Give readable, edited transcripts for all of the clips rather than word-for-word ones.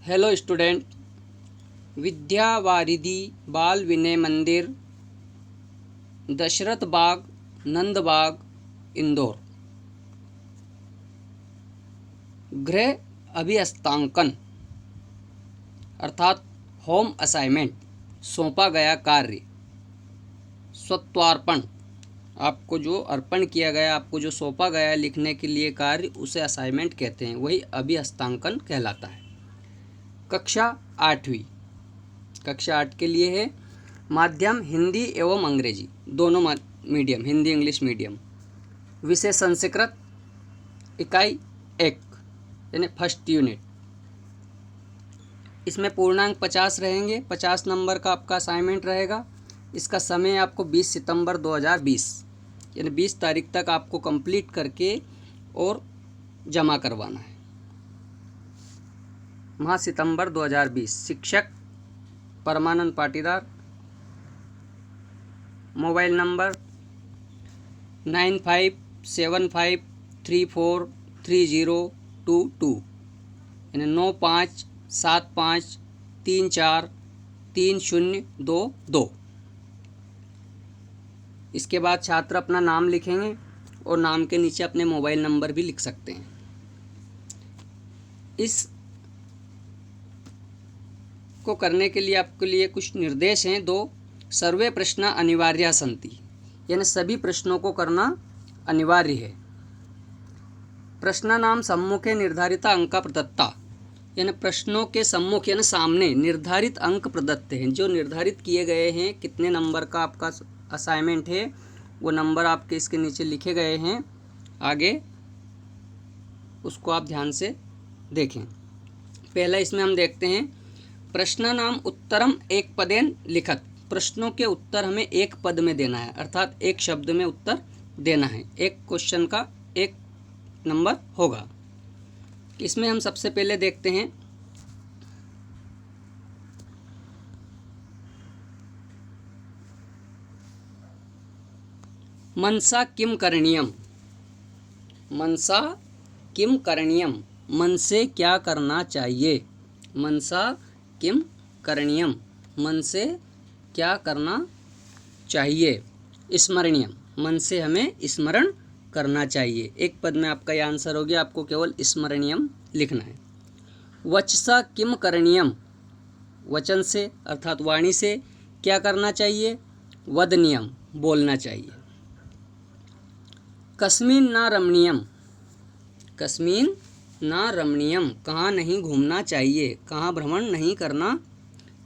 Hello student, विद्यावारिधि बाल विनय मंदिर, दशरथ बाग, नंद बाग, इंदौर। गृह अभिहस्तांकन अर्थात होम असाइनमेंट, सौंपा गया कार्य। स्वत्वार्पण, आपको जो अर्पण किया गया, आपको जो सौंपा गया लिखने के लिए कार्य, उसे असाइनमेंट कहते हैं, वही अभिहस्तांकन कहलाता है। कक्षा 8वीं, कक्षा 8 के लिए है। माध्यम हिंदी एवं अंग्रेजी, दोनों मीडियम, हिंदी इंग्लिश मीडियम। विषय संस्कृत, इकाई 1 यानी फर्स्ट यूनिट। इसमें पूर्णांक 50 रहेंगे, 50 नंबर का आपका असाइनमेंट रहेगा। इसका समय आपको 20 सितंबर 2020 यानी 20 तारीख तक आपको कंप्लीट करके और जमा करवाना है। माह सितंबर 2020। शिक्षक परमानंद पाटीदार। मोबाइल नंबर 9575343022 यानी 9575343022। इसके बाद छात्र अपना नाम लिखेंगे और नाम के नीचे अपने मोबाइल नंबर भी लिख सकते हैं। इस को करने के लिए आपके लिए कुछ निर्देश हैं। 2 सर्वे प्रश्न अनिवार्य सन्ति यानी सभी प्रश्नों को करना अनिवार्य है। प्रश्नानां सम्मुखे निर्धारित अंक प्रदत्ता यानी प्रश्नों के सम्मुख यानी सामने निर्धारित अंक प्रदत्त हैं, जो निर्धारित किए गए हैं। कितने नंबर का आपका असाइनमेंट है वो नंबर आपके इसके नीचे लिखे गए हैं, आगे उसको आप ध्यान से देखें। पहला इसमें हम देखते हैं, प्रश्नानां उत्तरम एक पदेन लिखत। प्रश्नों के उत्तर हमें एक पद में देना है, अर्थात एक शब्द में उत्तर देना है। एक क्वेश्चन का एक नंबर होगा। इसमें हम सबसे पहले देखते हैं, मनसा किम करणीयम। मनसा किम करणीयम, मन से क्या करना चाहिए। मनसा किम करणीयम, मन से क्या करना चाहिए। स्मरणीयम, मन से हमें स्मरण करना चाहिए। एक पद में आपका यह आंसर हो गया, आपको केवल स्मरणीयम लिखना है। वचसा किम करणीयम, वचन से अर्थात वाणी से क्या करना चाहिए। वदनीयम, बोलना चाहिए। कस्मिन् न रमणीयम, कस्मिन् न रमणीयम, कहाँ नहीं घूमना चाहिए, कहाँ भ्रमण नहीं करना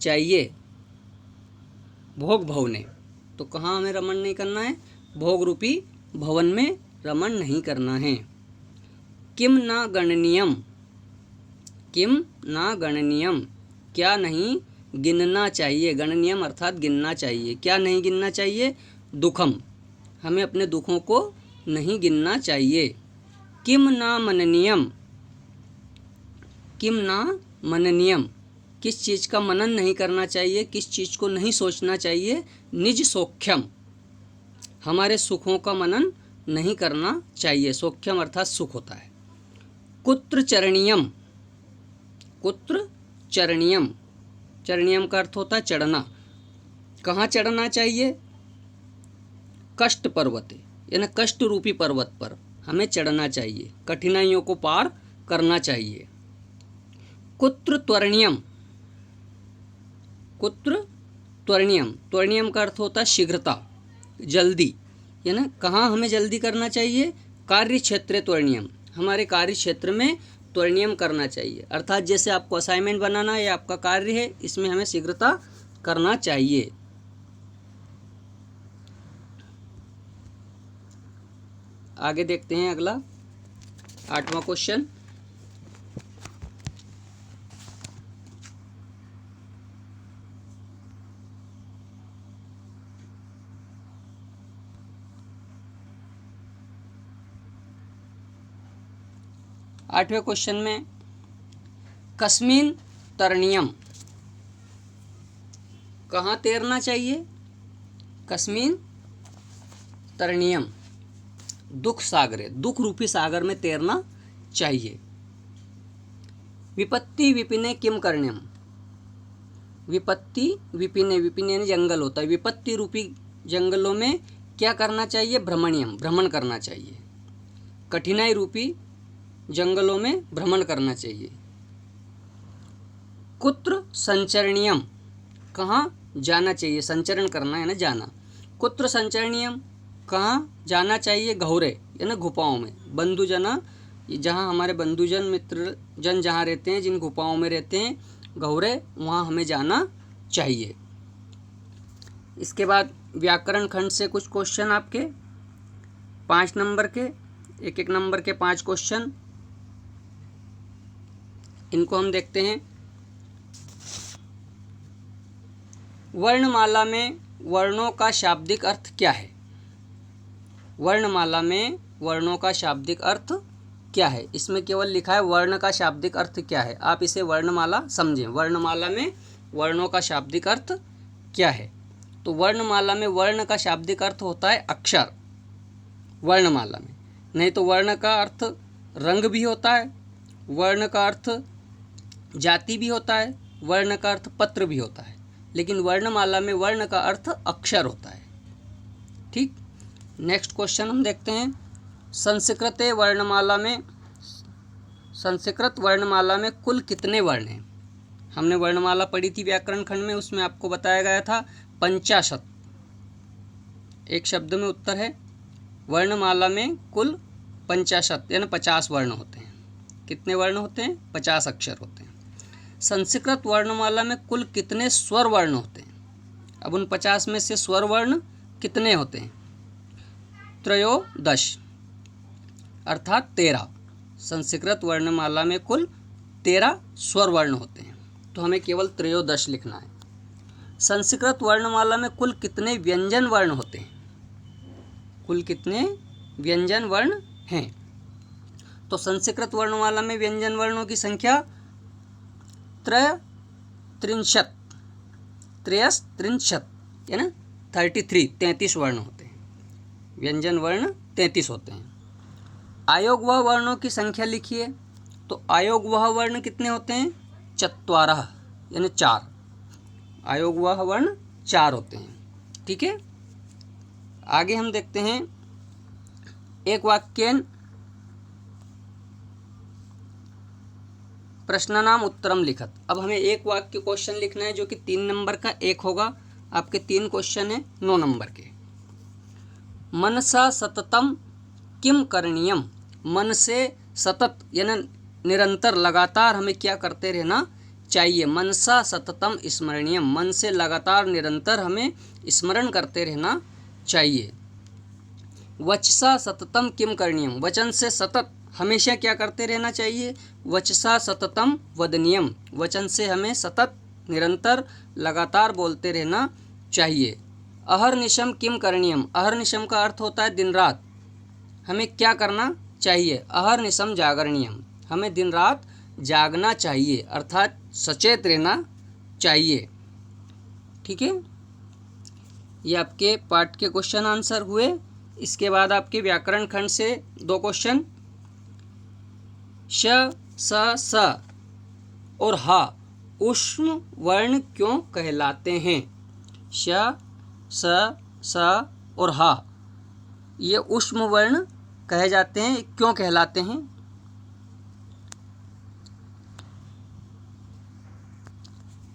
चाहिए। भोग भवने, तो कहाँ हमें रमण नहीं करना है, भोग रूपी भवन में रमण नहीं करना है। किम न गणनीयम, किम न गणनीयम, क्या नहीं गिनना चाहिए। गणनीयम अर्थात गिनना चाहिए। क्या नहीं गिनना चाहिए। दुखम, हमें अपने दुखों को नहीं गिनना चाहिए। किम न मननीयम, किम न मननीयम, किस चीज़ का मनन नहीं करना चाहिए, किस चीज़ को नहीं सोचना चाहिए। निज सौख्यम, हमारे सुखों का मनन नहीं करना चाहिए। सौख्यम अर्थात सुख होता है। कुत्र चरणीयम, कुत्र चरणीयम, चरणीयम का अर्थ होता है चढ़ना। कहाँ चढ़ना चाहिए। कष्ट पर्वत यानी कष्ट रूपी पर्वत पर हमें चढ़ना चाहिए, कठिनाइयों को पार करना चाहिए। कुत्र त्वरणीयम, कुत्र त्वरणीयम, त्वरणीयम का अर्थ होता है शीघ्रता, जल्दी, यानी कहाँ हमें जल्दी करना चाहिए। कार्य क्षेत्र त्वरणीयम, हमारे कार्य क्षेत्र में त्वरणीयम करना चाहिए। अर्थात जैसे आपको असाइनमेंट बनाना है, ये आपका कार्य है, इसमें हमें शीघ्रता करना चाहिए। आगे देखते हैं अगला 8वां क्वेश्चन। आठवें क्वेश्चन में कस्मिन तरणीयम, कहाँ तैरना चाहिए। कस्मिन तरणीयम, दुख सागरे, दुख रूपी सागर में तैरना चाहिए। विपत्ति विपिने किम करणीयम, विपत्ति विपिने, विपिने यानी जंगल होता है, विपत्ति रूपी जंगलों में क्या करना चाहिए, भ्रमणीयम, भ्रमण करना चाहिए। कठिनाई रूपी जंगलों में भ्रमण करना चाहिए। कुत्र संचरणीयम, कहाँ जाना चाहिए, संचरण करना है ना जाना। कुत्र संचरणीयम, कहाँ जाना चाहिए, घौरे यानी गुफाओं में। बंधुजना, जहाँ हमारे बंधुजन मित्र जन जहाँ रहते हैं, जिन गुफाओं में रहते हैं घौरे, वहाँ हमें जाना चाहिए। इसके बाद व्याकरण खंड से कुछ क्वेश्चन आपके 5 नंबर के, एक नंबर के 5 क्वेश्चन, इनको हम देखते हैं। वर्णमाला में वर्णों का शाब्दिक अर्थ क्या है, वर्णमाला में वर्णों का शाब्दिक अर्थ क्या है। इसमें केवल लिखा है वर्ण का शाब्दिक अर्थ क्या है, आप इसे वर्णमाला समझें। वर्णमाला में वर्णों का शाब्दिक अर्थ क्या है, तो वर्णमाला में वर्ण का शाब्दिक अर्थ होता है अक्षर, वर्णमाला में। नहीं तो वर्ण का अर्थ रंग भी होता है, वर्ण का अर्थ जाति भी होता है, वर्ण का अर्थ पत्र भी होता है, लेकिन वर्णमाला में वर्ण का अर्थ अक्षर होता है। ठीक, नेक्स्ट क्वेश्चन हम देखते हैं। संस्कृत वर्णमाला में कुल कितने वर्ण हैं। हमने वर्णमाला पढ़ी थी व्याकरण खंड में, उसमें आपको बताया गया था 50। एक शब्द में उत्तर है, वर्णमाला में कुल 50 यानी 50 वर्ण होते हैं। कितने वर्ण होते हैं, 50 अक्षर होते हैं। संस्कृत वर्णमाला में कुल कितने स्वर वर्ण होते हैं। अब उन 50 में से स्वर वर्ण कितने होते हैं, 13 अर्थात 13। संस्कृत वर्णमाला में कुल 13 स्वर वर्ण होते हैं, तो हमें केवल 13 लिखना है। संस्कृत वर्णमाला में कुल कितने व्यंजन वर्ण होते हैं, कुल कितने व्यंजन वर्ण हैं। तो संस्कृत वर्णमाला में व्यंजन वर्णों की संख्या 33 यानी 33 वर्ण होते हैं। व्यंजन वर्ण 33 होते हैं। आयोग वह वर्णों की संख्या लिखिए, तो आयोग वह वर्ण कितने होते हैं, 4 यानी 4। आयोग वह वर्ण 4 होते हैं। ठीक है, आगे हम देखते हैं। एक वाक्यन प्रश्नानाम उत्तरम लिखत। अब हमें एक वाक्य क्वेश्चन लिखना है जो कि 3 नंबर का एक होगा। आपके 3 क्वेश्चन हैं 9 नंबर के। मनसा सततम किम करणीयम, मन से सतत यानी निरंतर लगातार हमें क्या करते रहना चाहिए। मनसा सततम स्मरणीयम, मन से लगातार निरंतर हमें स्मरण करते रहना चाहिए। वचसा सततम किम करणीयम, वचन से सतत हमेशा क्या करते रहना चाहिए। वचसा सततम वदनीयम, वचन से हमें सतत निरंतर लगातार बोलते रहना चाहिए। अहर्निशम किम करणीयम, अहर्निशम का अर्थ होता है दिन रात, हमें क्या करना चाहिए। अहर्निशम जागरणीयम, हमें दिन रात जागना चाहिए, अर्थात सचेत रहना चाहिए। ठीक है, ये आपके पाठ के क्वेश्चन आंसर हुए। इसके बाद आपके व्याकरण खंड से 2 क्वेश्चन। श, स और हा ऊष्म वर्ण क्यों कहलाते हैं। श, स और हा ये ऊष्म वर्ण कहे जाते हैं, क्यों कहलाते हैं।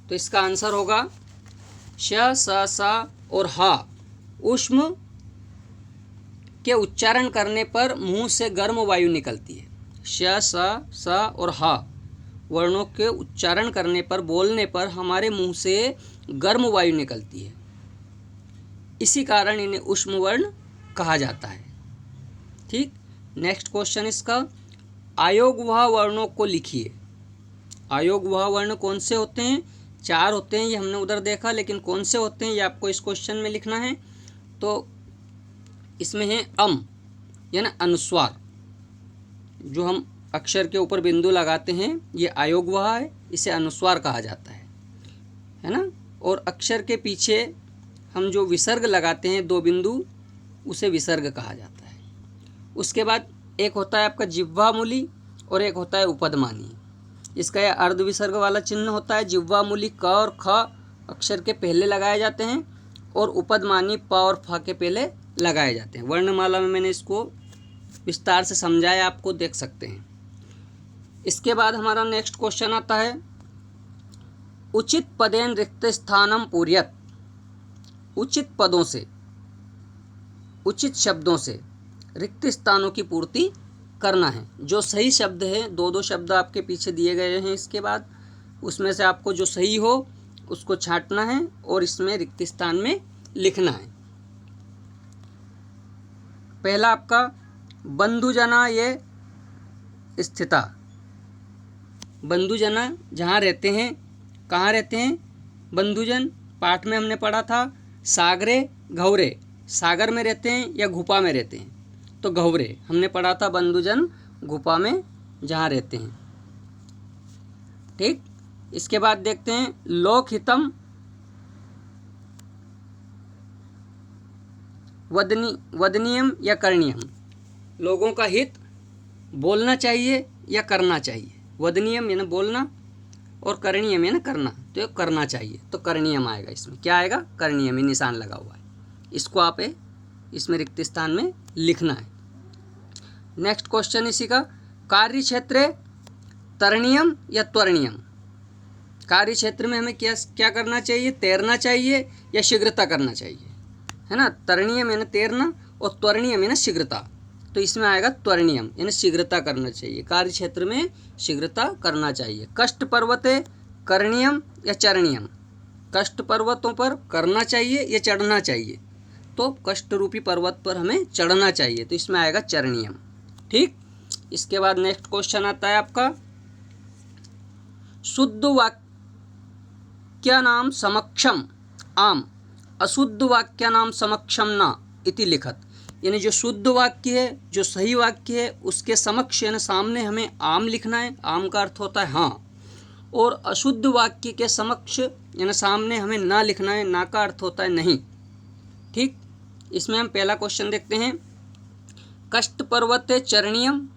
तो इसका आंसर होगा श, स और हा ऊष्म के उच्चारण करने पर मुंह से गर्म वायु निकलती है। श, स और हा वर्णों के उच्चारण करने पर, बोलने पर हमारे मुंह से गर्म वायु निकलती है, इसी कारण इन्हें ऊष्म वर्ण कहा जाता है। ठीक, नेक्स्ट क्वेश्चन इसका। आयोग वह वर्णों को लिखिए। आयोग वह वर्ण कौन से होते हैं, 4 होते हैं, ये हमने उधर देखा, लेकिन कौन से होते हैं ये आपको इस क्वेश्चन में लिखना है। तो इसमें है अम यानी अनुस्वार, जो हम अक्षर के ऊपर बिंदु लगाते हैं, ये आयोग वह है, इसे अनुस्वार कहा जाता है ना। और अक्षर के पीछे हम जो विसर्ग लगाते हैं 2 बिंदु, उसे विसर्ग कहा जाता है। उसके बाद एक होता है आपका जिह्वा मूली और एक होता है उपधमानी। इसका यह अर्ध विसर्ग वाला चिन्ह होता है। जिह्वा मूली क और ख अक्षर के पहले लगाए जाते हैं और उपदमानी प और फ के पहले लगाए जाते हैं। वर्णमाला में मैंने इसको विस्तार से समझाया, आपको देख सकते हैं। इसके बाद हमारा नेक्स्ट क्वेश्चन आता है, उचित पदेन रिक्त स्थानम पूर्यत। उचित पदों से, उचित शब्दों से रिक्त स्थानों की पूर्ति करना है। जो सही शब्द है, दो दो शब्द आपके पीछे दिए गए हैं, इसके बाद उसमें से आपको जो सही हो उसको छांटना है और इसमें रिक्त स्थान में लिखना है। पहला आपका बंधुजना ये स्थिता। बंधुजना जहाँ रहते हैं, कहाँ रहते हैं बंधुजन? पाठ में हमने पढ़ा था सागरे घौरे, सागर में रहते हैं या गुफा में रहते हैं? तो घौरे हमने पढ़ा था, बंधुजन गुफा में जहाँ रहते हैं। ठीक, इसके बाद देखते हैं लोकहितम वदनीयम या करणीयम। लोगों का हित बोलना चाहिए या करना चाहिए? वदनीयम यानी बोलना और करणीयम यानी करना, तो ये करना चाहिए, तो करणीयम आएगा। इसमें क्या आएगा? करणीयम, ही निशान लगा हुआ है। इसको आप इसमें रिक्त स्थान में लिखना है। नेक्स्ट क्वेश्चन इसी का, कार्य क्षेत्र तरणीयम या त्वरणीयम। कार्य क्षेत्र में हमें क्या करना चाहिए? तैरना चाहिए या शीघ्रता करना चाहिए, है ना? तरणीयम यानी तैरना और त्वरणीयम यानी शीघ्रता, तो इसमें आएगा त्वरणीयम यानी शीघ्रता करना चाहिए। कार्य क्षेत्र में शीघ्रता करना चाहिए। कष्ट पर्वते करणीयम या चरणीयम। कष्ट पर्वतों पर करना चाहिए या चढ़ना चाहिए? तो कष्ट रूपी पर्वत पर हमें चढ़ना चाहिए, तो इसमें आएगा चरणीयम। ठीक, इसके बाद नेक्स्ट क्वेश्चन आता है आपका, शुद्ध वाक्यानाम समक्षम आम अशुद्ध वाक्यानाम समक्षम न इति लिखत। यानी जो शुद्ध वाक्य है, जो सही वाक्य है, उसके समक्ष यानी सामने हमें आम लिखना है। आम का अर्थ होता है हाँ, और अशुद्ध वाक्य के समक्ष यानी सामने हमें ना लिखना है। ना का अर्थ होता है नहीं। ठीक, इसमें हम पहला क्वेश्चन देखते हैं, कष्ट पर्वते चरणीयम।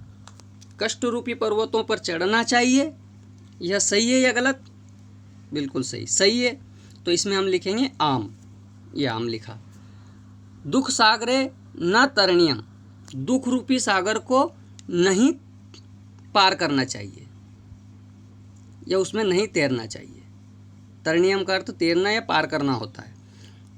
कष्ट रूपी पर्वतों पर चढ़ना चाहिए, यह सही है या गलत? बिल्कुल सही, सही है। तो इसमें हम लिखेंगे आम, यह आम लिखा। दुख सागरे न तरणीयम। दुख रूपी सागर को नहीं पार करना चाहिए या उसमें नहीं तैरना चाहिए। तरणीयम का अर्थ तैरना या पार करना होता है।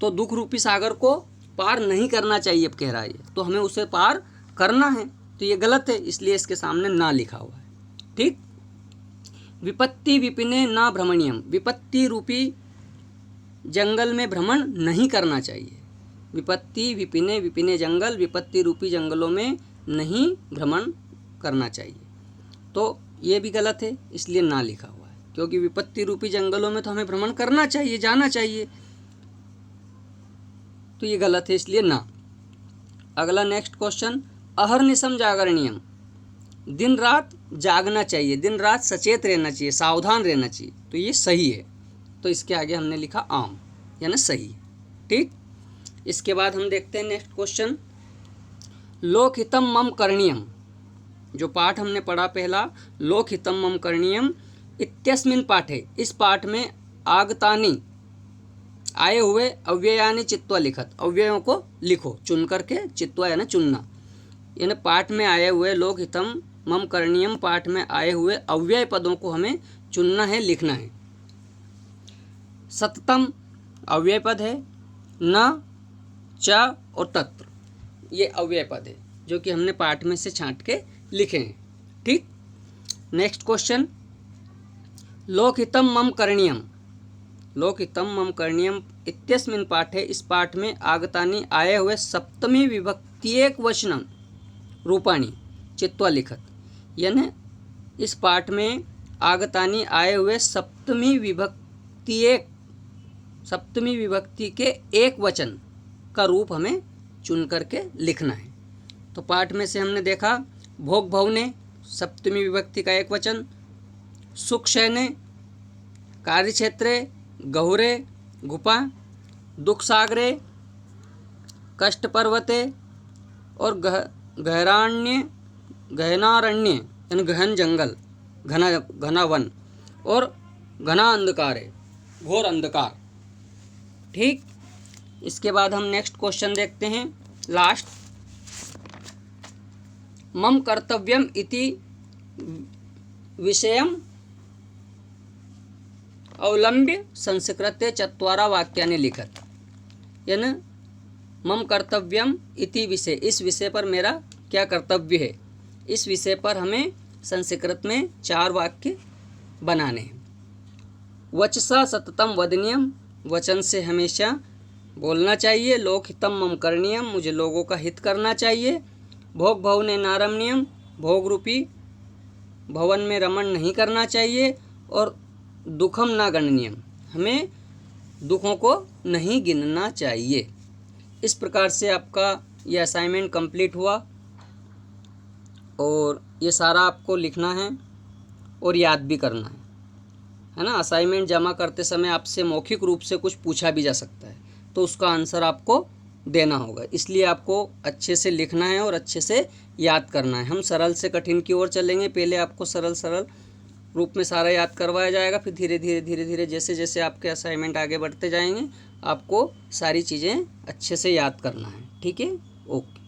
तो दुख रूपी सागर को पार नहीं करना चाहिए, अब कह रहा है ये, तो हमें उसे पार करना है, तो ये गलत है, इसलिए इसके सामने ना लिखा हुआ है। ठीक, विपत्ति विपिने न भ्रमणीयम। विपत्ति रूपी जंगल में भ्रमण नहीं करना चाहिए। विपत्ति विपिने, विपिने जंगल, विपत्ति रूपी जंगलों में नहीं भ्रमण करना चाहिए, तो ये भी गलत है, इसलिए ना लिखा हुआ है। क्योंकि विपत्ति रूपी जंगलों में तो हमें भ्रमण करना चाहिए, जाना चाहिए, तो ये गलत है, इसलिए ना। अगला नेक्स्ट क्वेश्चन, अहर्निशम जागरणीयम। दिन रात जागना चाहिए, दिन रात सचेत रहना चाहिए, सावधान रहना चाहिए, तो ये सही है। तो इसके आगे हमने लिखा आम यानी सही। ठीक, इसके बाद हम देखते हैं नेक्स्ट क्वेश्चन, लोकहितम मम करणीयम। जो पाठ हमने पढ़ा पहला, लोकहितम मम करणीयम इत्यस्मिन् पाठे, इस पाठ में आगतानि आए हुए अव्ययानि चित्वा लिखत। अव्ययों को लिखो चुन करके, चित्वा यानी चुनना, यानी पाठ में आए हुए लोकहितम मम करणीयम पाठ में आए हुए अव्यय पदों को हमें चुनना है, लिखना है। सततम अव्यय पद है, न, च और तत्र ये अव्यय पद है जो कि हमने पाठ में से छांट के लिखे हैं। ठीक, नेक्स्ट क्वेश्चन, लोकहितम मम करणीयम। लोकहितम मम करणीयम इत्यस्मिन् पाठे, इस पाठ में आगतानि आए हुए सप्तमी विभक्त्येक वचनम रूपाणी चित्वा लिखत। यानी इस पाठ में आगतानि आए हुए सप्तमी विभक्ति के एक वचन का रूप हमें चुन करके लिखना है। तो पाठ में से हमने देखा, भोग भवने सप्तमी विभक्ति का एक वचन, सुख शयने, कार्यक्षेत्रे, गहुरे गुफा, दुख सागरे, कष्ट पर्वते और गहनारण्य यानी गहन जंगल, घना घना वन, और घना अंधकार है, घोर अंधकार। ठीक, इसके बाद हम नेक्स्ट क्वेश्चन देखते हैं, लास्ट। मम कर्तव्यम इति विषयम अवलंब्य संस्कृते चत्वारा वाक्यानि लिखत। यानी मम कर्तव्यम इति विषय, इस विषय पर मेरा क्या कर्तव्य है, इस विषय पर हमें संस्कृत में 4 वाक्य बनाने हैं। वचसा सततम वदनीयम, वचन से हमेशा बोलना चाहिए। लोकहितम मम करणीयम, मुझे लोगों का हित करना चाहिए। भोग भवने नारमणीयम, भोग रूपी भवन में रमण नहीं करना चाहिए। और दुखम ना गणनीयम, हमें दुखों को नहीं गिनना चाहिए। इस प्रकार से आपका ये असाइनमेंट कंप्लीट हुआ, और ये सारा आपको लिखना है और याद भी करना है ना। असाइनमेंट जमा करते समय आपसे मौखिक रूप से कुछ पूछा भी जा सकता है, तो उसका आंसर आपको देना होगा। इसलिए आपको अच्छे से लिखना है और अच्छे से याद करना है। हम सरल से कठिन की ओर चलेंगे। पहले आपको सरल रूप में सारा याद करवाया जाएगा, फिर धीरे धीरे जैसे जैसे आपके असाइनमेंट आगे बढ़ते जाएंगे, आपको सारी चीज़ें अच्छे से याद करना है। ठीक है, ओके।